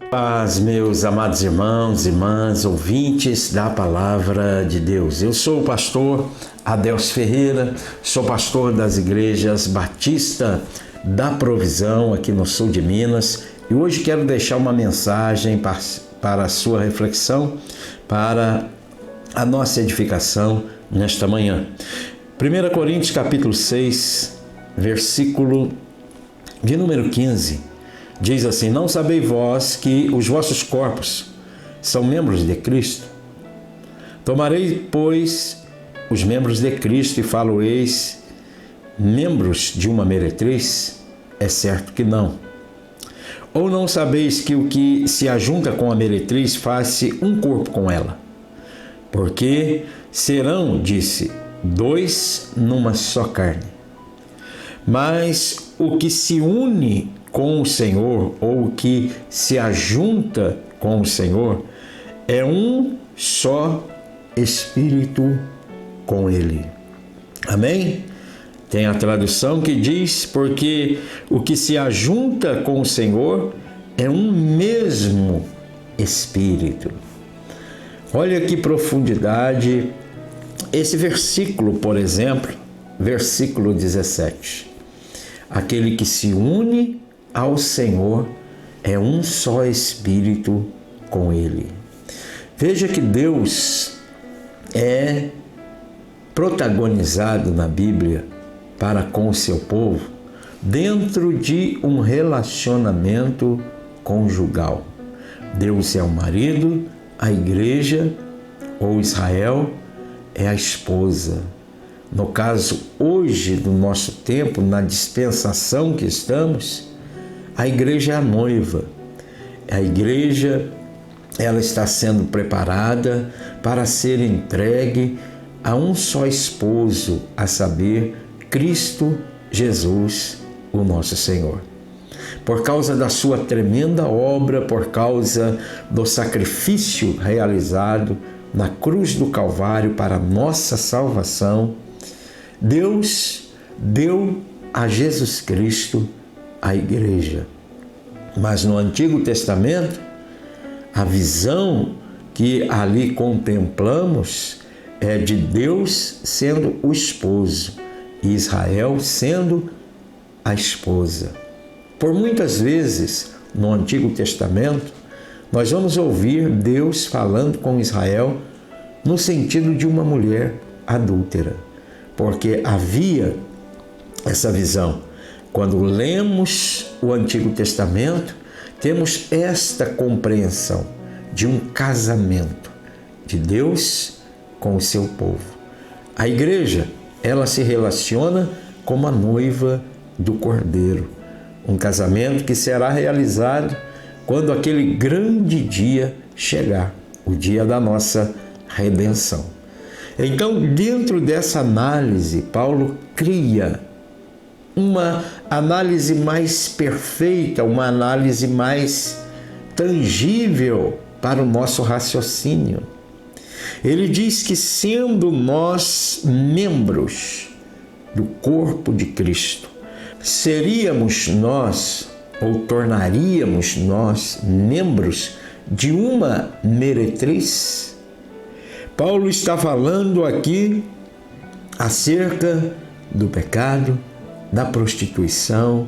Paz, meus amados irmãos, irmãs, ouvintes da Palavra de Deus. Eu sou o pastor Adelcio Ferreira, sou pastor das igrejas Batista da Provisão aqui no sul de Minas e hoje quero deixar uma mensagem para a sua reflexão, para a nossa edificação nesta manhã. 1 Coríntios capítulo 6, versículo de número 15. Diz assim: não sabeis vós que os vossos corpos são membros de Cristo? Tomarei, pois, os membros de Cristo e falo-eis membros de uma meretriz? É certo que não. Ou não sabeis que o que se ajunta com a meretriz faz-se um corpo com ela? Porque serão, disse, dois numa só carne. Mas o que se une com o Senhor, ou o que se ajunta com o Senhor, é um só Espírito com Ele. Amém? Tem a tradução que diz, porque o que se ajunta com o Senhor é um mesmo Espírito. Olha que profundidade esse versículo, por exemplo, versículo 17. Aquele que se une ao Senhor é um só Espírito com Ele. Veja que Deus é protagonizado na Bíblia para com o seu povo dentro de um relacionamento conjugal. Deus é o marido, a igreja ou Israel é a esposa. No caso hoje do nosso tempo, na dispensação que estamos, a igreja é a noiva. A igreja, ela está sendo preparada para ser entregue a um só esposo, a saber, Cristo Jesus, o nosso Senhor. Por causa da sua tremenda obra, por causa do sacrifício realizado na cruz do Calvário para nossa salvação, Deus deu a Jesus Cristo a igreja. Mas no Antigo Testamento, a visão que ali contemplamos é de Deus sendo o esposo e Israel sendo a esposa. Por muitas vezes, no Antigo Testamento, nós vamos ouvir Deus falando com Israel no sentido de uma mulher adúltera, porque havia essa visão. Quando lemos o Antigo Testamento, temos esta compreensão de um casamento de Deus com o seu povo. A igreja, ela se relaciona como a noiva do Cordeiro, um casamento que será realizado quando aquele grande dia chegar, o dia da nossa redenção. Então, dentro dessa análise, Paulo cria uma análise mais perfeita, uma análise mais tangível para o nosso raciocínio. Ele diz que, sendo nós membros do corpo de Cristo, seríamos nós, ou tornaríamos nós, membros de uma meretriz? Paulo está falando aqui acerca do pecado, da prostituição,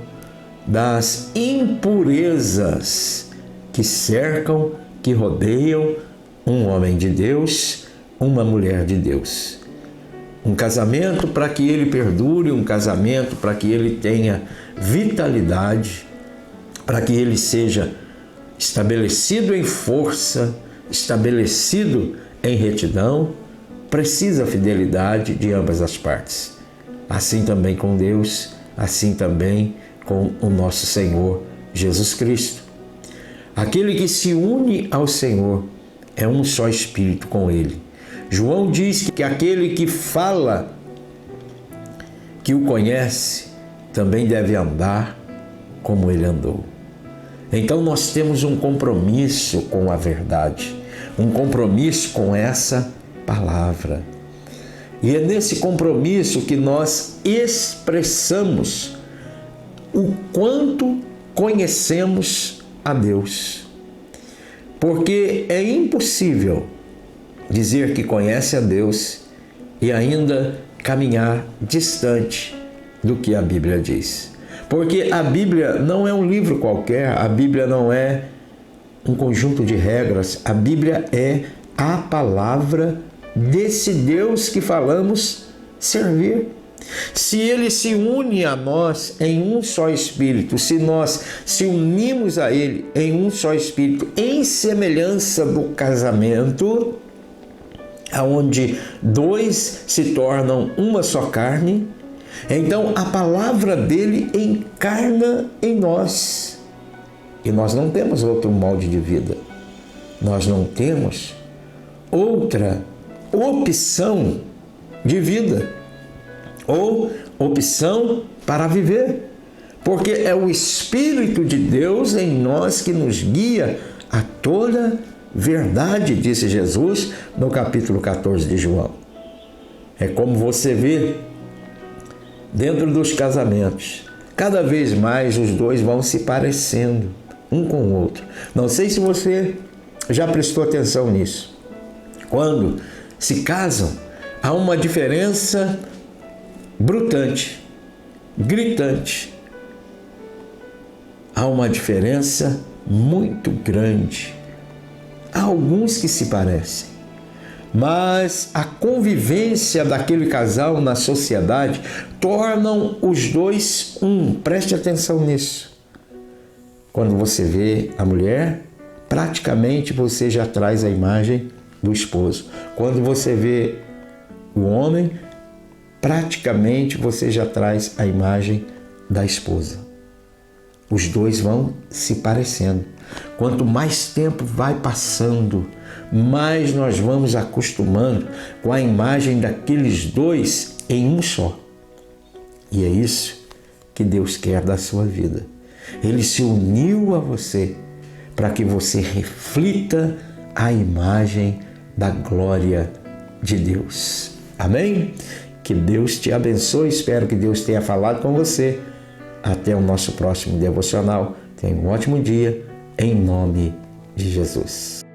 das impurezas que cercam, que rodeiam um homem de Deus, uma mulher de Deus. Um casamento para que ele perdure, um casamento para que ele tenha vitalidade, para que ele seja estabelecido em força, estabelecido em retidão, precisa a fidelidade de ambas as partes. Assim também com Deus, assim também com o nosso Senhor Jesus Cristo. Aquele que se une ao Senhor é um só Espírito com Ele. João diz que aquele que fala que o conhece também deve andar como Ele andou. Então nós temos um compromisso com a verdade, um compromisso com essa palavra. E é nesse compromisso que nós expressamos o quanto conhecemos a Deus. Porque é impossível dizer que conhece a Deus e ainda caminhar distante do que a Bíblia diz. Porque a Bíblia não é um livro qualquer, a Bíblia não é um conjunto de regras, a Bíblia é a palavra desse Deus que falamos servir. Se Ele se une a nós em um só Espírito, se nós se unimos a Ele em um só Espírito, em semelhança do casamento, onde dois se tornam uma só carne, então a palavra dele encarna em nós. E nós não temos outro molde de vida. Nós não temos outra opção de vida ou opção para viver. Porque é o Espírito de Deus em nós que nos guia a toda verdade, disse Jesus no capítulo 14 de João. É como você vê dentro dos casamentos. Cada vez mais os dois vão se parecendo um com o outro. Não sei se você já prestou atenção nisso. Quando se casam, há uma diferença brutante, gritante. Há uma diferença muito grande. Há alguns que se parecem, mas a convivência daquele casal na sociedade tornam os dois um. Preste atenção nisso. Quando você vê a mulher, praticamente você já traz a imagem do esposo. Quando você vê o homem, praticamente você já traz a imagem da esposa. Os dois vão se parecendo. Quanto mais tempo vai passando, mais nós vamos acostumando com a imagem daqueles dois em um só. E é isso que Deus quer da sua vida. Ele se uniu a você para que você reflita a imagem da glória de Deus. Amém? Que Deus te abençoe. Espero que Deus tenha falado com você. Até o nosso próximo devocional. Tenha um ótimo dia, em nome de Jesus.